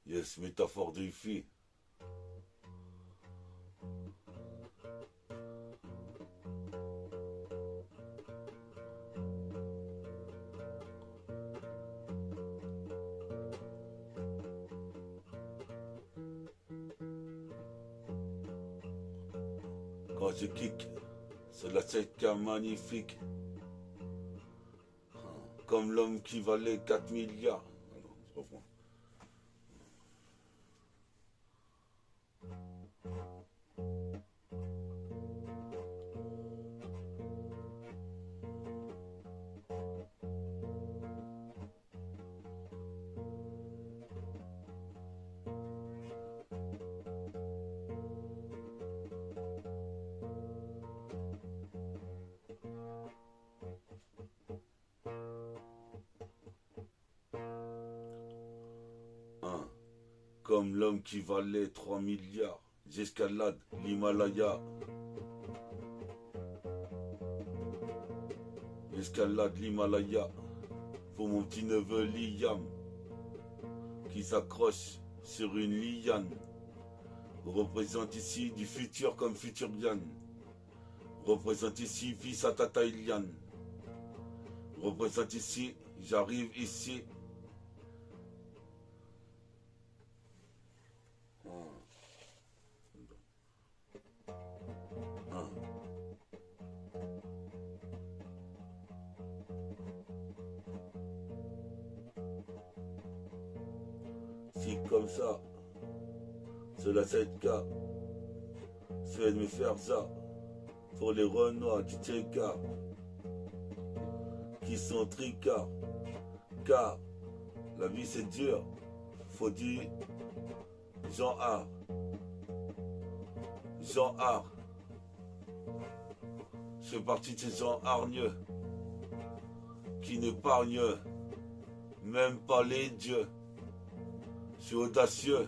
Yes, métaphore de fille. Quand je kick, c'est la 7K magnifique. Comme l'homme qui valait 4 milliards. Alors, je reprends. Comme l'homme qui valait 3 milliards. J'escalade l'Himalaya. J'escalade l'Himalaya pour mon petit neveu Liam qui s'accroche sur une liane. Représente ici du futur comme futur Yann. Représente ici fils à Tata Iliane. Représente ici, j'arrive ici. Si comme ça, c'est la 7K, c'est de me faire ça pour les Renois du Tcheka qui sont tricards, car la vie c'est dur, faut dire Jean Art. Jean Art. Je fais partie de ces gens hargneux qui n'épargnent même pas les dieux. Je suis audacieux.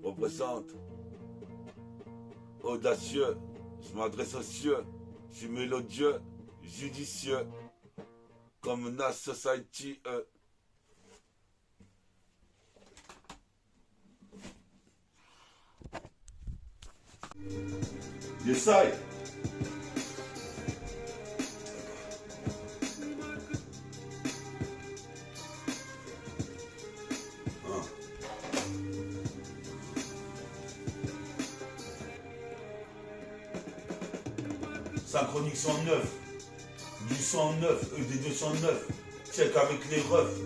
Représente. Audacieux. Je m'adresse aux cieux. Je suis mélodieux, judicieux. Comme Nas Society. J'essaye. Synchronique 109, du 109, ED 209, check avec les refs.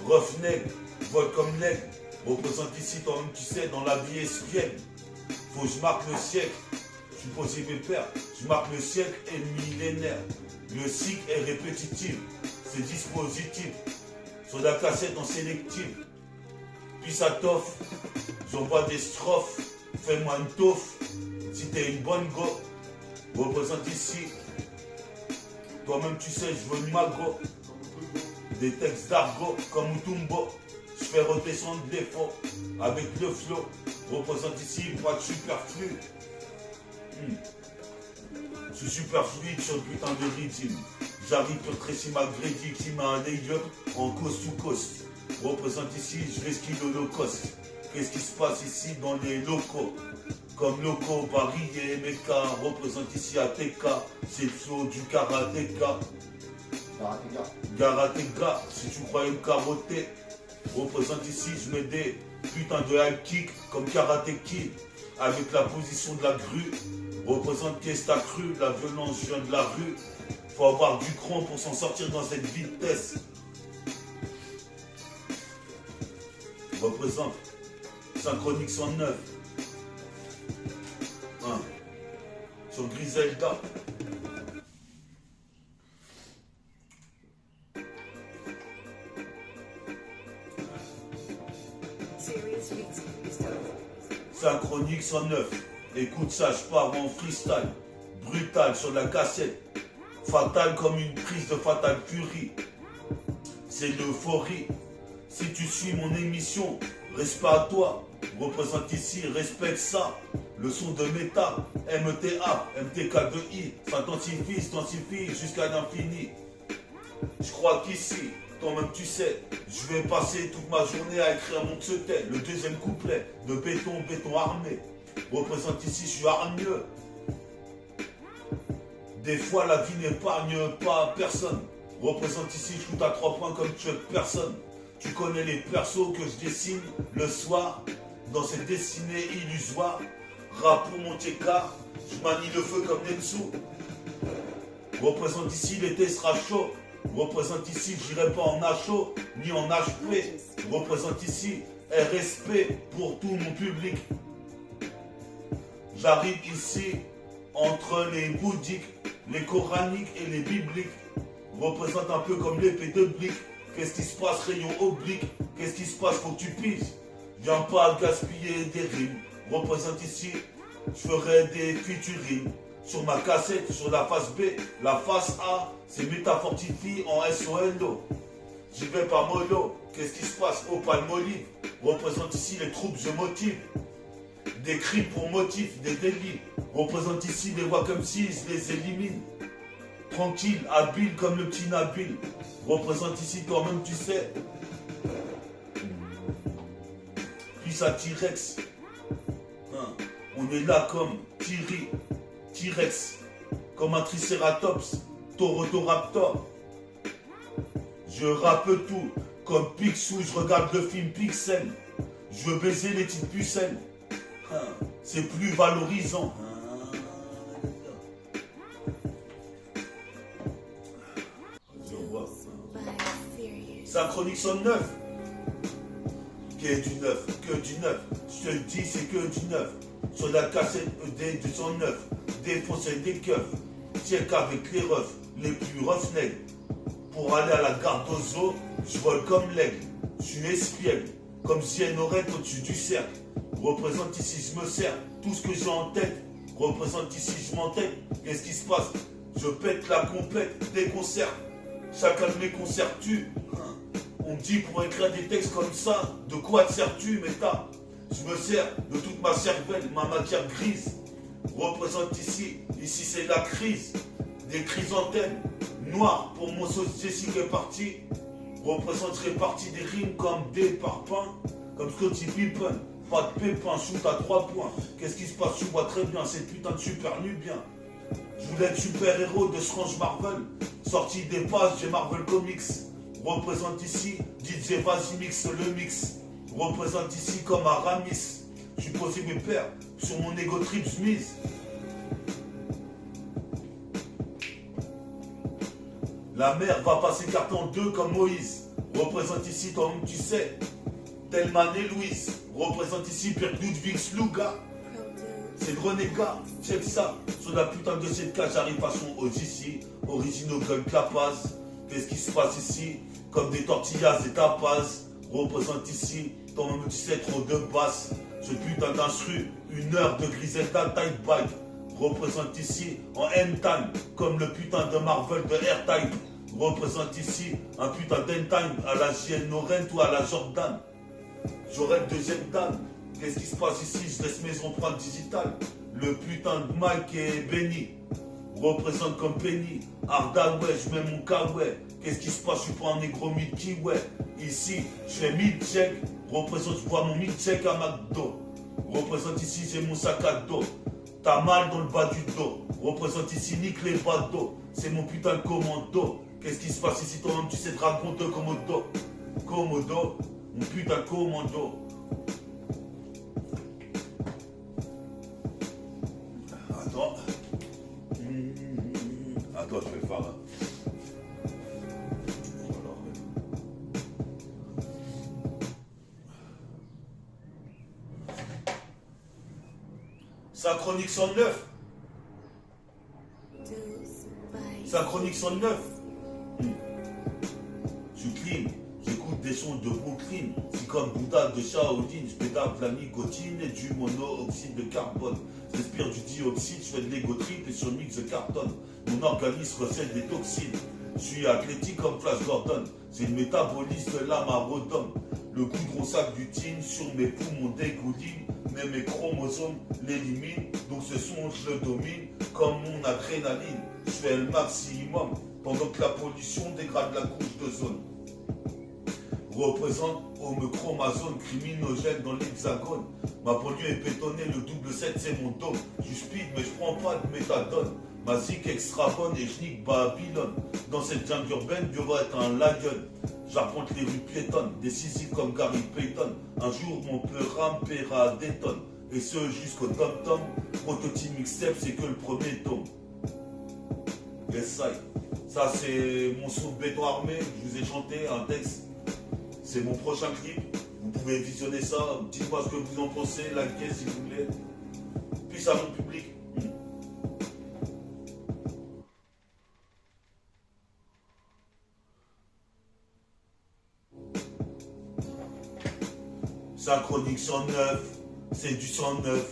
Ref nègre, vol comme l'aigle, représente ici toi-même tu sais, dans la vie espiègle. Faut que je marque le siècle, je suis posé pépère, je marque le siècle et le millénaire. Le cycle est répétitif, c'est dispositif, sur la cassette en sélective. Puis ça t'offre, j'envoie des strophes, fais-moi une toffe, si t'es une bonne go. Représente ici, toi-même tu sais, je veux une mago. Des textes d'argot comme Mutumbo, je fais redescendre les faux avec le flow. Représente ici, pas de superflu. Je suis super fluide sur le putain de rythme. J'arrive pour Tracy McGrady qui m'a un lay-up en coast to coast. Représente ici, je risque l'Holocauste. Qu'est-ce qui se passe ici dans les locaux? Comme Loco, Barry et Meka, représente ici ATK, c'est le flow du karatéka. Karateka, si tu croyais me carotter, représente ici, je mets des putains de high kick comme Karate Kid, avec la position de la grue, représente qu'est-ce t'as cru, la violence vient de la rue, faut avoir du cran pour s'en sortir dans cette vitesse. Représente Synchronique 109. Sur Griselda. Synchronique 109. Écoute ça, je pars en freestyle. Brutal sur la cassette. Fatal comme une prise de Fatal Fury. C'est l'euphorie. Si tu suis mon émission, respect à toi. Représente ici, respecte ça. Le son de méta, MTA, MTK2I, s'intensifie jusqu'à l'infini. Je crois qu'ici, toi-même tu sais. Je vais passer toute ma journée à écrire mon secret. Le deuxième couplet de béton, béton armé. Représente ici, je suis hargneux. Des fois la vie n'épargne pas personne. Représente ici, je shoot à 3 points comme tu es personne. Tu connais les persos que je dessine le soir. Dans cette dessinée illusoire. Rap pour mon écart. Je manie le feu comme Nensu. Représente ici, l'été sera chaud. Représente ici, j'irai pas en HO ni en HP. Représente ici, RSP pour tout mon public. J'arrive ici entre les bouddhiques, les coraniques et les bibliques. Représente un peu comme l'épée de Blick. Qu'est-ce qui se passe, rayon oblique? Qu'est-ce qui se passe, faut que tu piges? Viens pas gaspiller des rimes. Représente ici, je ferai des featuring. Sur ma cassette, sur la face B, la face A, c'est métafortifie en SOLO. J'y vais pas mollo. Qu'est-ce qui se passe? Au palmolive. Représente ici les troupes, je motive. Des cris pour motif, des délits. Représente ici des voix comme si je les élimine. Tranquille, habile comme le petit Nabil. Représente ici toi-même, tu sais. Puis à T-Rex. Hein. On est là comme T-Rex. Comme un Triceratops. Taurotoraptor. Je rappe tout. Comme Picsou, je regarde le film Pixel. Je veux baiser les petites pucelles. Hein. C'est plus valorisant. Sa chronique sonne neuf. Que du neuf, que du neuf. Je te le dis, c'est que du neuf. Sur la cassette ED 209, défoncer des keufs. Check avec les refs, les plus roughnecks. Pour aller à la gare d'Ozo, je vole comme l'aigle. Je suis espiègle, comme si elle aurait au-dessus du cercle. Représente ici, je me sers. Tout ce que j'ai en tête. Représente ici, je m'entête. Qu'est-ce qui se passe? Je pète la compète des concerts. Chacun de mes concerts tue. On me dit pour écrire des textes comme ça, de quoi te sers-tu, méta? Je me sers de toute ma cervelle, ma matière grise. Représente ici c'est la crise. Des chrysanthèmes noirs pour mon sauce Jessica est parti. Représente répartie des rimes comme des parpaings, comme Scottie Pippen. Pas de pépin, shoot à 3 points. Qu'est-ce qui se passe? Tu vois très bien, cette putain de super nubien. Je voulais être super-héros de Strange Marvel. Sorti des pages, j'ai Marvel Comics. Représente ici, DJ vas-y mixe le mix. Représente ici comme Aramis. Je suis posé mes pères sur mon ego trip Smith. La mer va passer carton 2 comme Moïse. Représente ici toi-même tu sais. Telman et Louise. Représente ici Pierre Ludwig Sluga. C'est renégat, check ça. Sur la putain de cette cage, j'arrive façon OGC. Original Gun Clapaz. Qu'est-ce qui se passe ici? Comme des tortillas et tapas. Représente ici, toi-même tu sais, trop de basse. Ce putain d'instru, 1 heure de Griselda tight bike. Représente ici en M-Time, comme le putain de Marvel de Airtime. Représente ici un putain d'N-Time à la JN Orent ou à la Jordan. J'aurai le deuxième dame. Qu'est-ce qui se passe ici? Je laisse mes empreintes digitales. Le putain de Mike est béni. Représente comme Penny. Arda, ouais, je mets mon kawaii. Qu'est-ce qui se passe? Je suis pas un négro Milky Way. Ici, je fais mid-check. Représente, je vois mon mid-check à McDo. Représente ici, j'ai mon sac à dos. T'as mal dans le bas du dos. Représente ici, nique les bateaux. C'est mon putain de commando. Qu'est-ce qui se passe ici? Toi-même, tu sais, dragon de Komodo. Komodo, mon putain de commando. Attends. Attends, je vais le faire là. Sa chronique 109. Sa chronique 109. Je suis clean. J'écoute des sons de Brooklyn. C'est comme Bouddha de Shaolin. Je pédale de la nicotine et du monoxyde de carbone. J'respire du dioxyde, je fais de l'ego trip et sur le mix de cartonne. Mon organisme recèle des toxines. Je suis athlétique comme Flash Gordon. C'est le métabolisme de l'âme à Rodon. Le goudron sac du tin sur mes poumons dégouline. Mais mes chromosomes l'éliminent. Donc ce son je le domine comme mon adrénaline. Je fais le maximum pendant que la pollution dégrade la couche d'ozone. représente Omicromazone, criminogène dans l'hexagone. Ma polio est pétonnée, le double 7 c'est mon dôme. Je speed mais je prends pas de méthadone. Ma zik extra bonne et je nique Babylone. Dans cette jungle urbaine, Dieu va être un lion. J'arpente les rues piétonnes, décisif comme Gary Payton. Un jour mon peur paiera des tonnes. Et ce jusqu'au tom-tom. Prototype mixtape, c'est que le premier tome. Yes, ça c'est mon son de béton armé. Je vous ai chanté un texte. C'est mon prochain clip. Vous pouvez visionner ça. Dites-moi ce que vous en pensez. Likez si vous voulez. Puis à mon public. Synchronique 109, c'est du 109.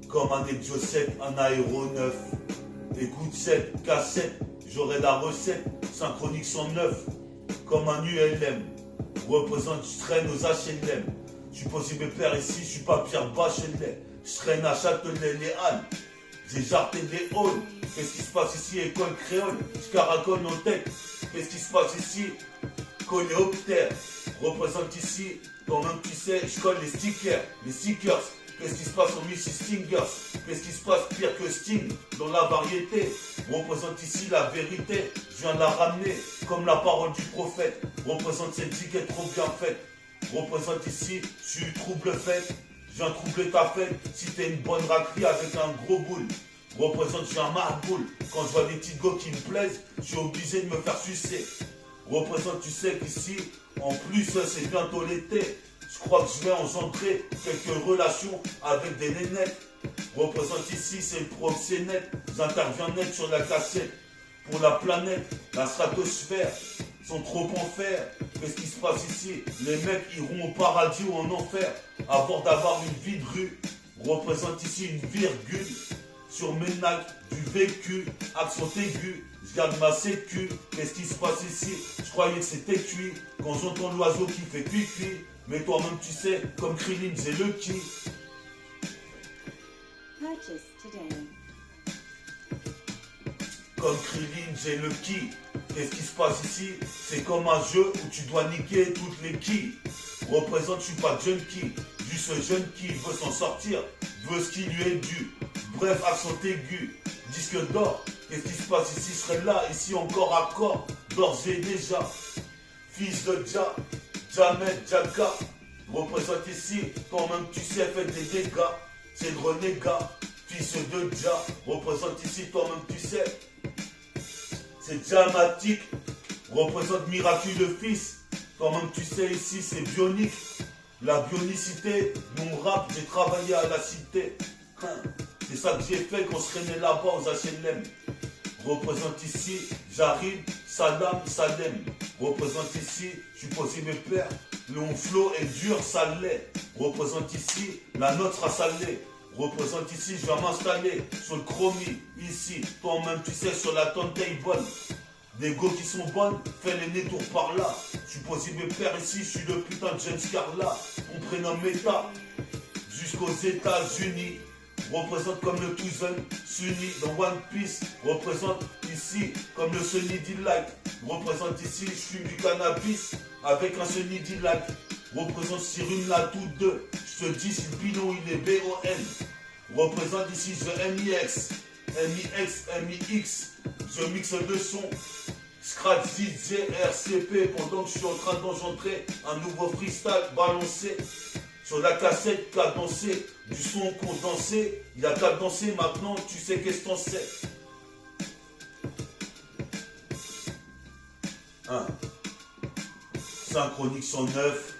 Comme un Exo 7, un aéronef. Écoute cette cassette, j'aurai la recette. Synchronique 109, comme un ULM. Représente, je traîne aux HLM. Je suis possible père ici, je suis pas Pierre Bachelet. Je traîne à Châtelet, les Halles. J'ai jarté des halls. Qu'est-ce qui se passe ici, école créole? Je caracole nos têtes. Qu'est-ce qui se passe ici? Coléoptère. Représente ici, toi-même tu sais, je colle les stickers. Qu'est-ce qui se passe au Missy Stingers? Qu'est-ce qui se passe pire que Sting dans la variété? Représente ici la vérité, je viens de la ramener comme la parole du prophète. Représente cette étiquette trop bien faite. Représente ici, je suis trouble faite. Je viens troubler ta fête si t'es une bonne raclée avec un gros boule. Représente, je suis un marboule. Quand je vois des petits gars qui me plaisent, je suis obligé de me faire sucer. Représente, tu sais qu'ici, en plus, c'est bientôt l'été. Je crois que je vais engendrer quelques relations avec des nénettes. Représente ici, c'est le proxénète. J'interviens net sur la cassette. Pour la planète, la stratosphère, sont trop en fer. Qu'est-ce qui se passe ici? Les mecs iront au paradis ou en enfer avant d'avoir une vie de rue. Représente ici une virgule. Sur mes nacs, du vécu, accent aigu, je garde ma sécu. Qu'est-ce qui se passe ici? Je croyais que c'était cuit. Quand j'entends l'oiseau qui fait cuit-cuit, mais toi-même tu sais, comme Krillin, j'ai le qui. Comme Krillin, j'ai le qui. Qu'est-ce qui se passe ici? C'est comme un jeu où tu dois niquer toutes les qui. Représente, je suis pas junkie. Juste ce jeune qui veut s'en sortir, veut ce qui lui est dû. Bref, accent aigu, disque d'or. Qu'est-ce qui se passe ici? Je serai là, ici encore à corps, d'ores et déjà. Fils de Dja, Jamet, Djaka. Représente ici, toi-même tu sais, fait des dégâts. C'est le renégat, fils de Dja. Représente ici, toi-même tu sais. C'est dramatique. Représente miraculeux fils. Toi-même tu sais, ici c'est bionique. La bionicité, mon rap, j'ai travaillé à la cité. C'est ça que j'ai fait quand je traînais là-bas aux HLM. Représente ici, j'arrive, salam, salem. Représente ici, je suis posé mes pères. Long flow est dur, ça l'est. Représente ici, la note sera salée. Représente ici, je vais m'installer sur le chromie, ici. Toi-même, tu sais, sur la turntable. Des go qui sont bonnes, fais les détours par là. Je suis posé mes pères ici, je suis le putain de James Carla. On prénomme Meta, jusqu'aux États-Unis. Représente comme le Tuzen, Sunny dans One Piece. Représente ici comme le Sunny Delight. Représente ici, je fume du cannabis avec un Sunny Delight. Représente Cyril Latou 2. Je te dis si le bilan il est B-O-N. Représente ici The MIX, MIX. Je mixe le son. Scratch DJ RCP pendant que je suis en train d'engendrer un nouveau freestyle balancé. Sur la cassette, cadencé, du son condensé, il y a qu'à danser maintenant, tu sais qu'est-ce que t'en sais. Hein. Synchronique 109,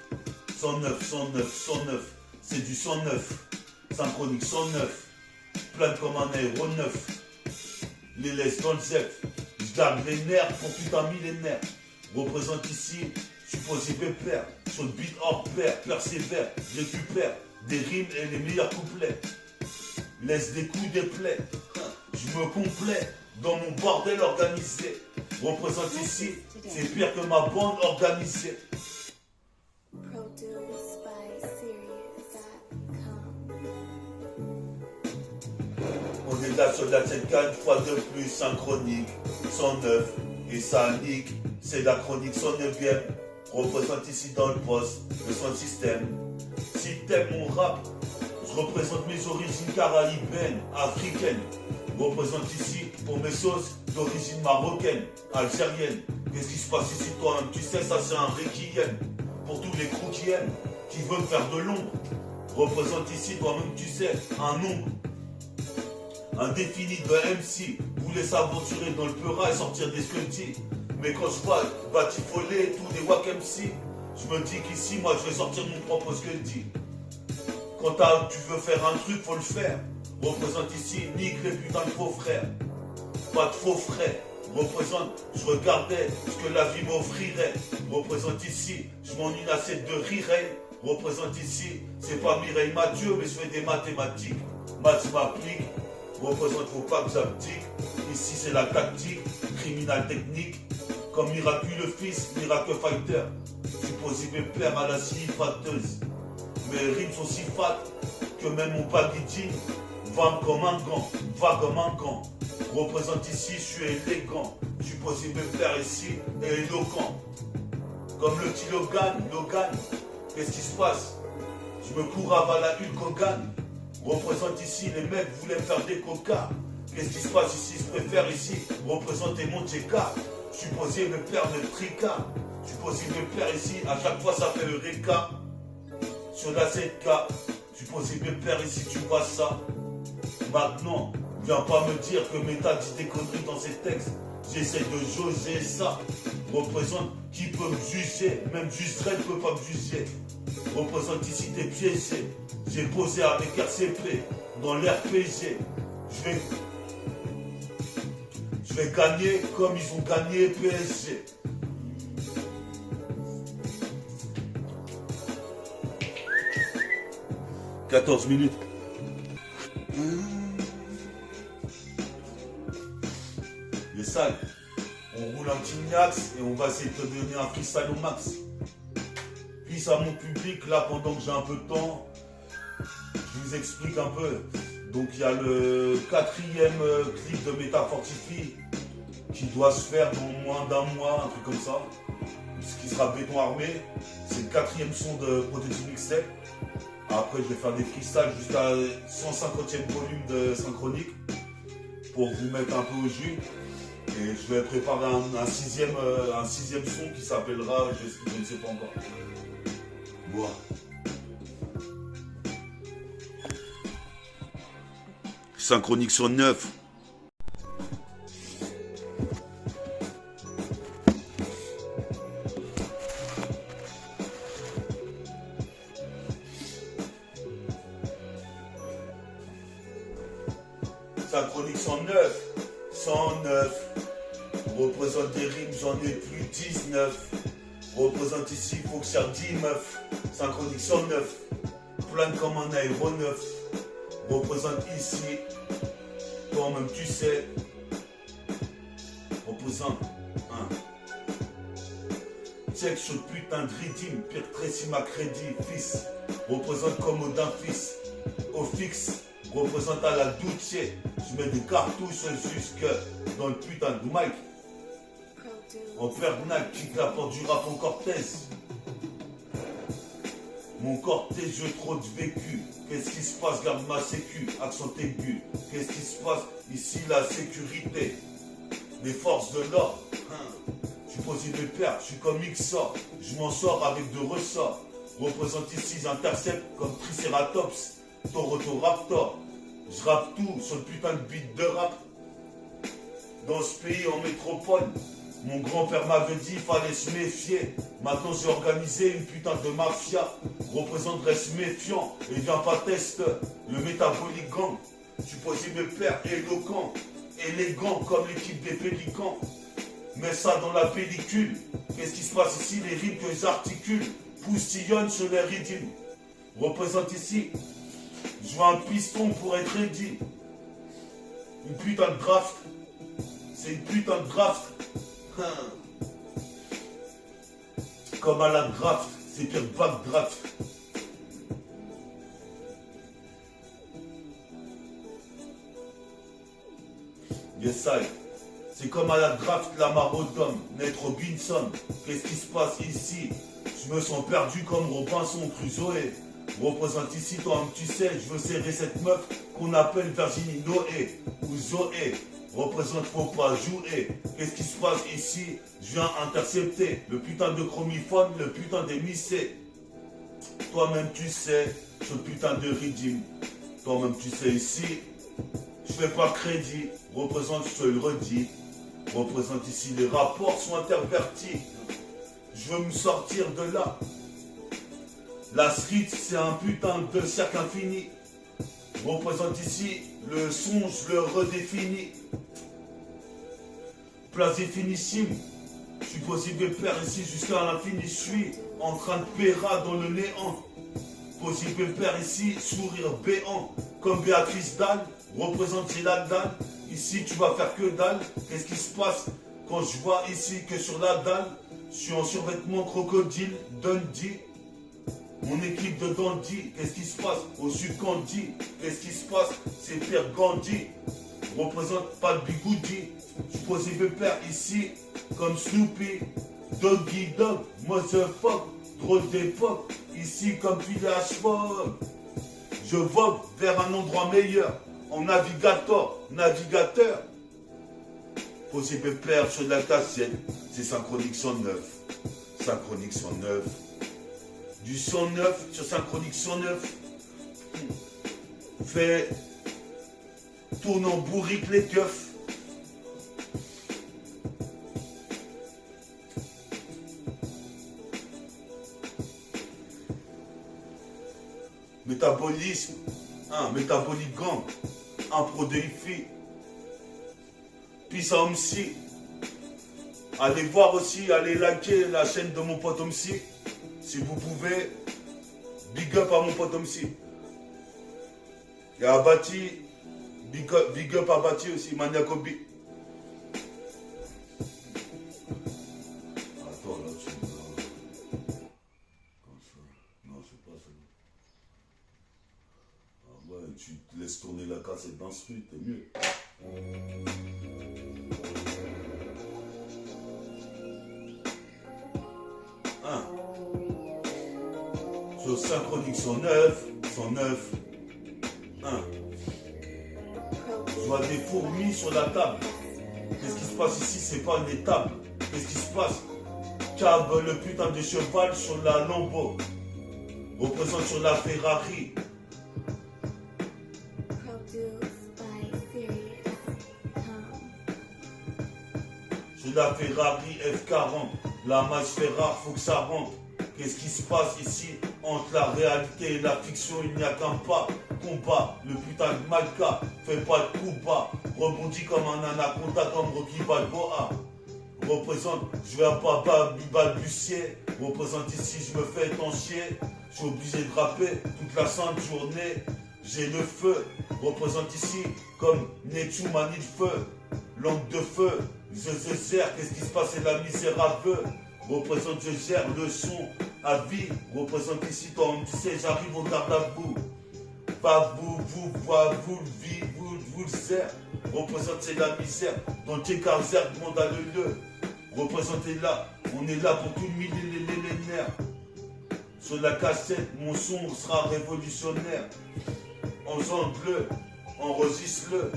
109, 109, 109, c'est du 109. Synchronique 109, plane comme un aéronef. Les laisse dans le zef, je garde les nerfs pour putain millénaire. Représente ici, je suis posé pépère, sur le beat hors pair, persévère, récupère des rimes et les meilleurs couplets. Laisse des coups, des plaies, je me complais dans mon bordel organisé. Représente ici, c'est pire que ma bande organisée. On est là sur la scène 4 fois de plus, synchronique, 109, et ça nique, c'est la chronique 109e. représente ici dans le poste, le son système. Si t'aimes mon rap, je représente mes origines caraïbènes, africaines. Je représente ici pour mes sauces d'origine marocaine, algérienne. Qu'est-ce qui se passe ici toi-même? Tu sais, ça c'est un requiem. Pour tous les crews qui aiment, qui veulent faire de l'ombre. Je représente ici toi-même, tu sais, un nombre indéfini de MC. Voulait s'aventurer dans le peura et sortir des sculptés. Mais quand je vois batifoler tous les wack MC, je me dis qu'ici, moi, je vais sortir mon propre sculpté. Quand tu veux faire un truc, faut le faire. Représente ici, nique les putains de faux frères. Pas de faux frères. Représente, je regardais ce que la vie m'offrirait. Représente ici, je m'en une assiette de rireille. Représente ici, c'est pas Mireille Mathieu, mais je fais des mathématiques. Maths m'applique. Représente, faut pas que j'abdique. Ici, c'est la tactique, criminal technique. Comme miraculeux fils, miracle fighter. Supposé mes pères à la scie fâteuse. Mes rimes sont si fat que même mon packaging va comme un gant, va comme un gant. Représente ici, je suis élégant. Je suis posé me faire ici et éloquent. Comme le petit Logan, qu'est-ce qui se passe? Je me cours à la Hulk Hogan. Représente ici, les mecs voulaient faire des coca. Qu'est-ce qui se passe ici? Je préfère ici représenter mon TK. Je suis posé me faire de tricas. Je suis posé me faire ici, à chaque fois ça fait Eureka. Sur la 7K, je suis posé me faire ici, tu vois ça. Maintenant, viens pas me dire que Méta dit des conneries dans ses textes. J'essaie de jauger ça. Représente qui peut me juger. Même Justred ne peut pas me juger. Représente ici tes piégés. J'ai posé avec RCP dans l'RPG. Je vais gagner comme ils ont gagné PSG. « 14 minutes. Les salles, on roule un petit Niax et on va essayer de te donner un freestyle au max. Puis à mon public, là, pendant que j'ai un peu de temps, je vous explique un peu. Donc il y a le 4e clip de Métafortifie qui doit se faire dans moins d'un mois, un truc comme ça. Ce qui sera béton armé. C'est le 4e son de Prodigy Mixtape. Après, je vais faire des freestyles jusqu'à 150e volume de synchronique pour vous mettre un peu au jus. Et je vais préparer un sixième son qui s'appellera, je ne sais pas encore. Voilà. Synchronique sur 9. Synchronique 109. 109. Représente des rimes, j'en ai plus 19. Représente ici, faut que ça 10 meufs. Synchronique 109. Plane comme un aéronef. Représente ici. Toi-même tu sais. Représente 1. Check ce putain de rythme. Pire Tracy ma crédit, fils. Représente comme Odin fils. Au fixe. Représente à la Duce. Je mets des cartouches jusque dans le putain de mic. En Fernac, qui apporte du rap en cortèse. Mon cortège, j'ai trop de vécu. Qu'est-ce qui se passe? Garde ma sécu, accent aigu. Qu'est-ce qui se passe? Ici, la sécurité. Les forces de l'ordre. Je suis posé de père, je suis comme Ixor. Je m'en sors avec de ressorts. Représente ici, j'intercepte comme Triceratops. Raptor. Je rappe tout sur le putain de beat de rap. Dans ce pays en métropole, mon grand-père m'avait dit qu'il fallait se méfier. Maintenant j'ai organisé une putain de mafia. Représente reste méfiant et viens pas test le métabolique gang. Je suis posé mes pères éloquent, élégant comme l'équipe des Pélicans. Mets ça dans la pellicule. Qu'est-ce qui se passe ici? Les rimes que j'articule poustillonnent sur les rythmes. Représente ici. Je veux un piston pour être ready. Une putain de draft. C'est une putain de draft. Comme à la draft. C'est pire back draft. Yes, I. C'est comme à la draft, la Marodome, Nate Robinson. Qu'est-ce qui se passe ici? Je me sens perdu comme Robinson Crusoe. Représente ici, toi-même tu sais, je veux serrer cette meuf qu'on appelle Virginie Noé ou Zoé. Représente, faut pas jouer. Qu'est-ce qui se passe ici? Je viens intercepter le putain de chromiphone, le putain d'émissé. Toi-même tu sais, ce putain de redeem. Toi-même tu sais ici, je fais pas crédit. Représente, je te le redis. Représente ici, les rapports sont intervertis. Je veux me sortir de là. La street, c'est un putain de cercle infini. Représente ici, le son, je le redéfinis. Place définissime. Je suis possible père ici jusqu'à l'infini. Je suis en train de péra dans le néant. Possible père ici, sourire béant. Comme Béatrice Dalle, représente la dalle. Ici, tu vas faire que dalle. Qu'est-ce qui se passe quand je vois ici que sur la dalle, je suis en survêtement crocodile, Dundee. Mon équipe de Dandy, qu'est-ce qui se passe au sud Candy? Qu'est-ce qui se passe? C'est Pierre Gandhi. Représente pas le bigoudi. Je suis possible père ici comme Snoopy, Doggy Dog, Motherfuck, drôle d'époque. Ici comme Village Fog. Je vogue vers un endroit meilleur. En navigateur. Possible père sur la cassette. C'est Synchronique 109. Synchronique 109. Du 109 sur Synchronique 109. Fait tourne en bourrique les keufs. Métabolisme, métabolique gang, un pro de IFI. Puis ça Omsi. Allez voir aussi, allez liker la chaîne de mon pote Omsi. Si vous pouvez, big up à mon pote Omsi. Et à Bati, big up à Bati aussi, Maniacobi. Attends, là, tu me comme ça. Non, c'est pas ça. Ah ouais, tu te laisses tourner la cassette d'instru, t'es mieux. Sur Synchronique 109. Je vois des fourmis sur la table. Qu'est-ce qui se passe ici? C'est pas une étable. Qu'est-ce qui se passe? Cab le putain de cheval sur la Lambo. Représente sur la Ferrari. Sur la Ferrari F40. La masse fait rare, faut que ça rentre. Qu'est-ce qui se passe ici? Entre la réalité et la fiction, il n'y a qu'un pas. Combat, le putain de Malka, fais pas de coup bas. Rebondis comme un anaconda, comme Rocky Balboa. Représente, je vais pas balbutier. Représente ici, je me fais étanchier. Je suis obligé de rapper toute la sainte journée. J'ai le feu. Représente ici, comme Nechu manie le feu. Lampe de feu, je sers. Qu'est-ce qui se passe? C'est la misère à peu. Représente, je gère le son à vie. Représente ici, toi, tu sais, j'arrive au garde à vous. Pas vous, vous le sert. Représente, c'est la misère. Dans tes carrières, demande à le. Représentez là, on est là pour tout le millénaire. Sur la cassette, mon son sera révolutionnaire. Ensemble-le, enregistre-le.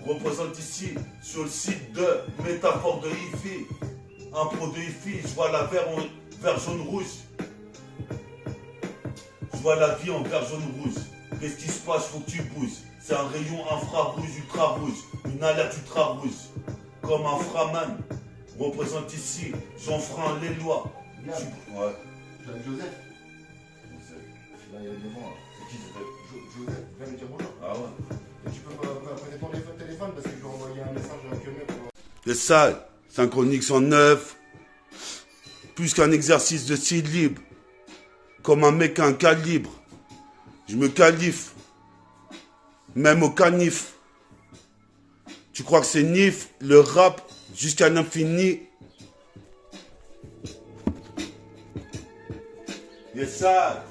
Représente ici, sur le site de Métaphore de IFI. Un pro de IFI, je vois la vert jaune-rouge. Je vois la vie en vert jaune-rouge. Qu'est-ce qui se passe? Faut que tu bouges. C'est un rayon infrarouge, ultra rouge. Une alerte ultra rouge. Comme un framan. Représente ici, j'enfreins les lois. Ouais. Tu as Joseph. Là, il y a devant. C'est qui Joseph, viens me dire bonjour. Ah ouais. Et tu peux prendre ton téléphone parce que je vais envoyer un message à Kemé pour. C'est ça, Synchronique 109. Plus qu'un exercice de style libre. Comme un mec à un calibre. Je me qualifie. Même au canif. Tu crois que c'est nif, le rap jusqu'à l'infini. Yes, ça.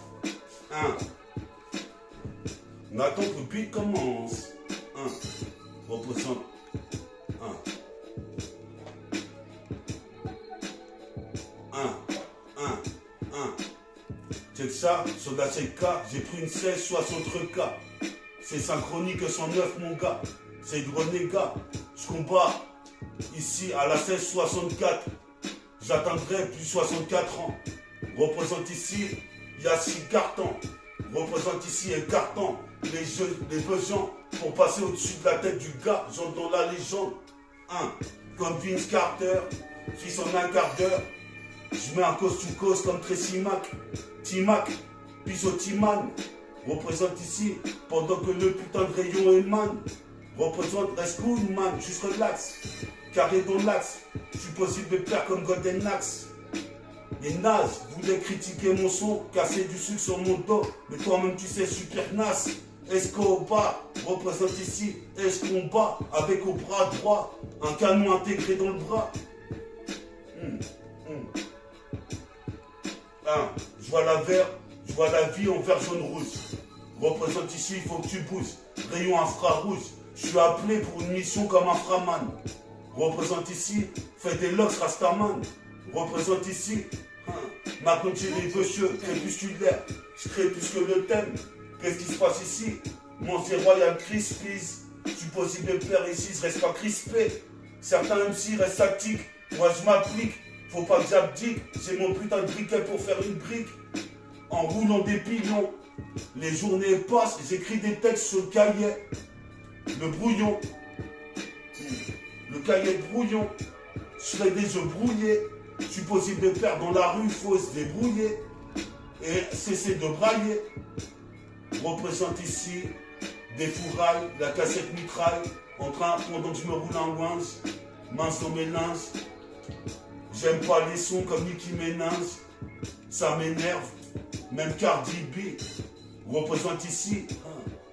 On attend que le beat commence. Représente. ça, sur la CK, j'ai pris une 16 63K. C'est synchronique 109 mon gars. C'est du renégat. Je combats ici à la 1664. J'atteindrai plus 64 ans. Représente ici, il y a 6 cartons. Représente ici un carton. Les besoins pour passer au-dessus de la tête du gars. J'entre dans la légende. Comme Vince Carter, fils en un quart d'heure. Je mets un cause comme Tracy Mac, T-Mac, puis au T-Man. Représente ici, pendant que le putain de rayon émane. Représente reste cool man, juste relax. Carré dans l'axe, je suis possible de plaire comme Golden Axe. Les nazes voulaient critiquer mon son, casser du sucre sur mon dos. Mais toi-même tu sais super naze. Escobar représente ici Escombat avec au bras droit un canon intégré dans le bras. Je vois la vie en vert jaune rouge. Représente ici, il faut que tu bouges. Rayon infrarouge. Je suis appelé pour une mission comme inframan. Représente ici, fais des locks Rastaman. Représente ici, ma continue vicieux, crépusculaire. Je crée plus que le thème. Qu'est-ce qui se passe ici? Mon royal crispis. Je suis possible de faire ici, je reste pas crispé. Certains MC restent statiques. Moi je m'applique. Faut pas que j'abdique. J'ai mon putain de briquet pour faire une brique. En roulant des pilons. Les journées passent, j'écris des textes sur le cahier. Le brouillon. Le cahier de brouillon. Je fais des jeux brouillés. Je suis possible de faire dans la rue, faut se débrouiller. Et cesser de brailler. Représente ici des fourrailles, la cassette mitraille. Pendant que je me roule en ouinge. Mince au mélange. J'aime pas les sons comme Nicki Minaj. Ça m'énerve. Même Cardi B. Représente ici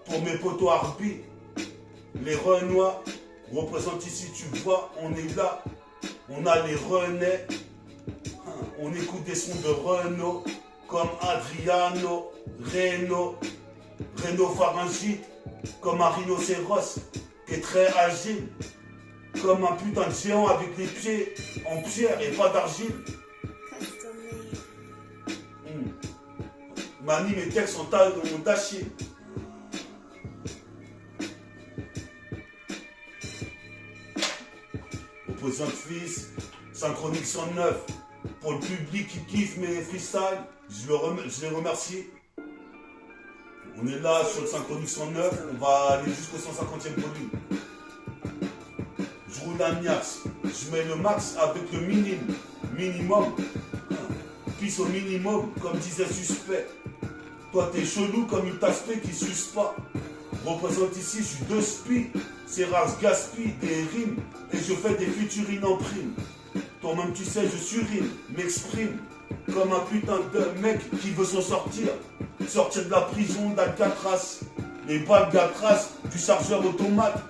pour mes potos Harbi. Les Renois représentent ici, tu vois, on est là. On a les Renais. On écoute des sons de Renault comme Adriano, Renault Pharyngite, comme un rhinocéros qui est très agile. Comme un putain de géant avec les pieds en pierre et pas d'argile. Mani, mes textes sont tachés. Représente fils, synchronique 109. Pour le public qui kiffe mes freestyles, je les remercie. On est là sur le synchronique 109, on va aller jusqu'au 150e volume. Je roule un Niax, je mets le max avec le minimum. Pisse au minimum, comme disait Suspect. Toi t'es chelou comme une tasse-paix qui suce pas. Représente ici, je suis deux spies. C'est rare, je gaspille des rimes. Et je fais des futurines en prime. Toi-même tu sais, je surime, m'exprime. Comme un putain de mec qui veut s'en sortir. Sortir de la prison d'Alcatraz. Les balles Gatras du chargeur automate.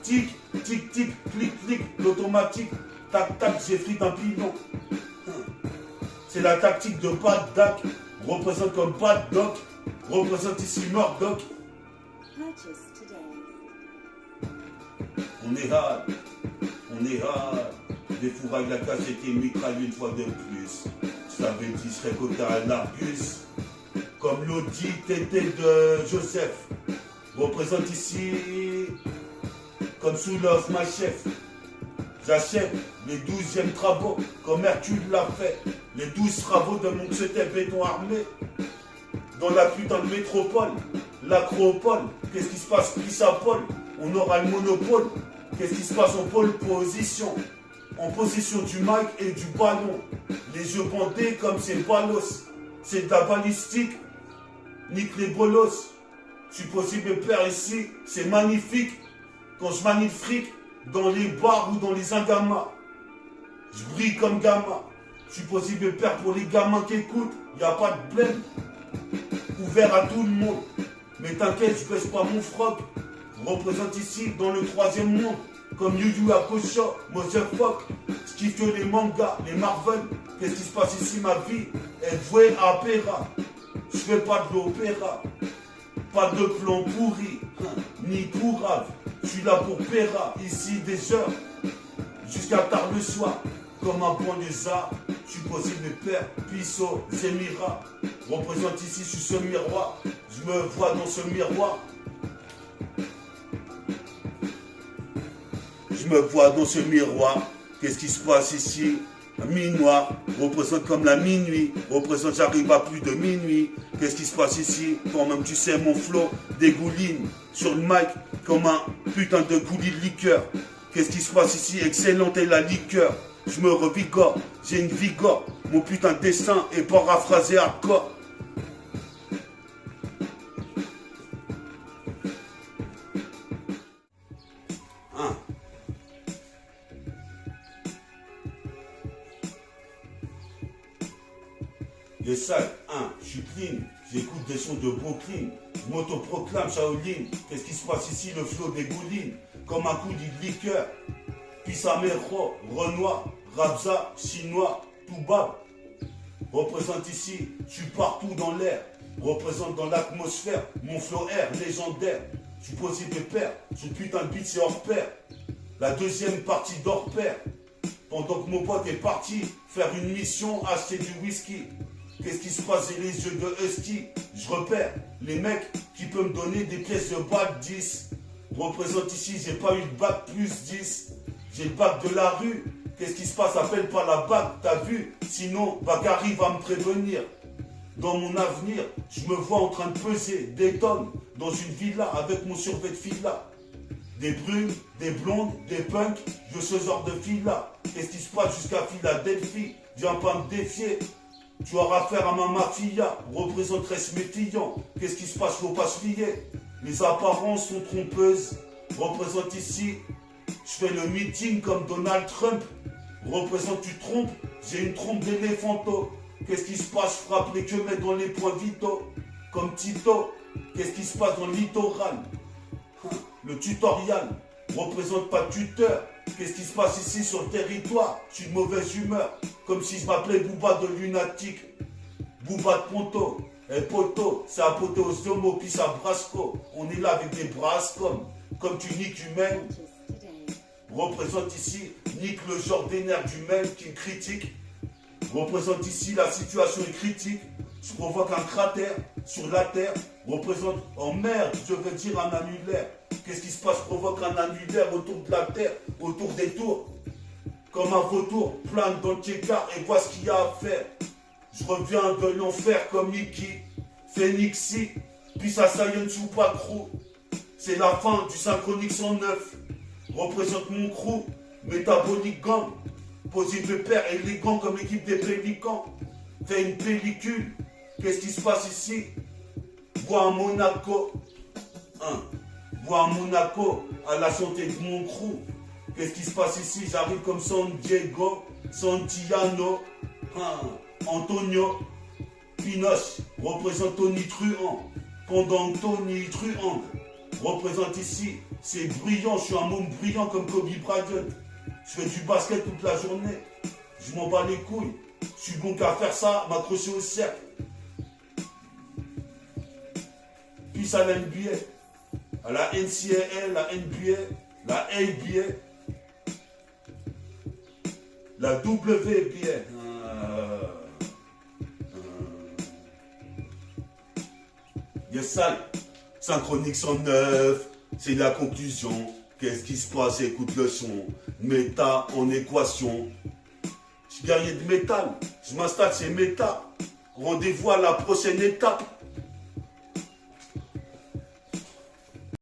Tic, tic, tic, clic, clic, l'automatique. Tac, tac, j'effrite un pilon. C'est la tactique de Bad Dak. Représente comme Bad Doc. Représente ici Murdoch. On est hard. Des fourrailles, la cassette et mitraille une fois de plus. Je t'avais dit, je serais côté à l'Argus. Comme l'Audi TT de Joseph. Représente ici comme Soulof, ma chef. J'achète les 12e travaux comme Hercule l'a fait. Les 12 travaux de mon c'était béton armé. Dans la putain de métropole, l'acropole. Qu'est-ce qui se passe, Paul? On aura le monopole. Qu'est-ce qui se passe en pole position? En position du mic et du ballon. Les yeux bandés comme c'est balos. C'est de la balistique. Nique les bolos. Je suis possible de faire ici. C'est magnifique. Quand je manie le fric dans les bars ou dans les ingamas. Je brille comme gamma. Je suis possible de faire pour les gamins qui écoutent. Il n'y a pas de blême. Ouvert à tout le monde. Mais t'inquiète, je baisse pas mon froc. Je représente ici dans le 3e monde. Comme Yu Yu Hakusho, Motherfuck. Je kiffe que les mangas, les Marvel. Qu'est-ce qui se passe ici, ma vie est vouée à Péra. Je fais pas de l'opéra. Pas de plan pourri, ni pourrave. Je suis là pour Péra, ici des heures. Jusqu'à tard le soir, comme un point des arts. je suis possible et père, Pisso, Zemira. Représente ici, je suis ce miroir. Je me vois dans ce miroir. Je me vois dans ce miroir. Qu'est-ce qui se passe ici? La minuit noire représente comme la minuit. Représente, j'arrive à plus de minuit. Qu'est-ce qui se passe ici? Toi-même, tu sais, mon flow dégouline sur le mic comme un putain de coulis de liqueur. Qu'est-ce qui se passe ici? Excellente est la liqueur. Je me revigore, j'ai une vigore. Mon putain de destin est paraphrasé hardcore. Hein? Les salles, je suis clean, j'écoute des sons de Brooklyn, je m'autoproclame Shaolin. Qu'est-ce qui se passe ici? Le flow dégouline comme un coulis de liqueur. Pissamero, Renoir, Rabza, Chinois, Toubab. Représente ici, je suis partout dans l'air. Représente dans l'atmosphère, mon flow air légendaire. Je suis possible et père, ce putain de beat c'est hors pair. La deuxième partie d'hors pair. Pendant que mon pote est parti faire une mission, acheter du whisky. Qu'est-ce qui se passe? J'ai les yeux de Husky. Je repère les mecs qui peuvent me donner des pièces de bac 10. Représente ici, j'ai pas eu le bac plus 10. J'ai le bac de la rue. Qu'est-ce qui se passe? Appelle pas la bac, t'as vu? Sinon, Bakary va me prévenir. Dans mon avenir, je me vois en train de peser des tonnes dans une villa avec mon survêt de fille-là. Des brunes, des blondes, des punks, je veux ce genre de filles-là. Qu'est-ce qui se passe jusqu'à Philadelphie? Viens pas me défier. Tu auras affaire à ma mafia, représenterait ce métillant. Qu'est-ce qui se passe? Faut pas se fier. Les apparences sont trompeuses. Représente ici, je fais le meeting comme Donald Trump. Représente, tu trompes, j'ai une trompe d'éléphanto. Qu'est-ce qui se passe? Je frappe les queues dans les points vitaux. Comme Tito. Qu'est-ce qui se passe dans le littoral? Le tutorial représente pas tuteur. Qu'est-ce qui se passe ici sur le territoire? Je suis de mauvaise humeur. Comme si je m'appelais Booba de lunatique. Booba de Ponto. Et Poto, c'est apothéose d'homo, puis ça brasco. On est là avec des brascom. Comme tu niques humaine. Représente ici, nique le genre d'énergie humaine qui me critique. Représente ici, la situation est critique. Je provoque un cratère sur la terre. Représente, oh merde, je veux dire un annulaire. Qu'est-ce qui se passe? Je provoque un annulaire autour de la terre, autour des tours. Comme un vautour, plane dans le tchécar et vois ce qu'il y a à faire. Je reviens de l'enfer comme Iki, Phoenixi, puis ça Saiyan sous Patro. C'est la fin du synchronique 109. Représente mon crew, métabolique gang. Posé de père élégant comme l'équipe des Pélicans. Fait une pellicule. Qu'est-ce qui se passe ici? Bois à Monaco. Bois à Monaco à la santé de mon crew. Qu'est-ce qui se passe ici? J'arrive comme San Diego, Santiano, Antonio, Pinoche. Représente Tony Truant. Pendant Tony Truant représente ici. C'est brillant, je suis un môme brillant comme Kobe Bryant. Je fais du basket toute la journée. Je m'en bats les couilles. Je suis bon qu'à faire ça, m'accrocher au cercle. Puis à la NBA, à la NCAA, la NBA, la ABA, la WBA. Yes, sale. Synchronique 109, c'est la conclusion. Qu'est-ce qui se passe? Écoute le son. Méta en équation. Je suis guerrier de métal. Je m'installe, c'est méta. Rendez-vous à la prochaine étape.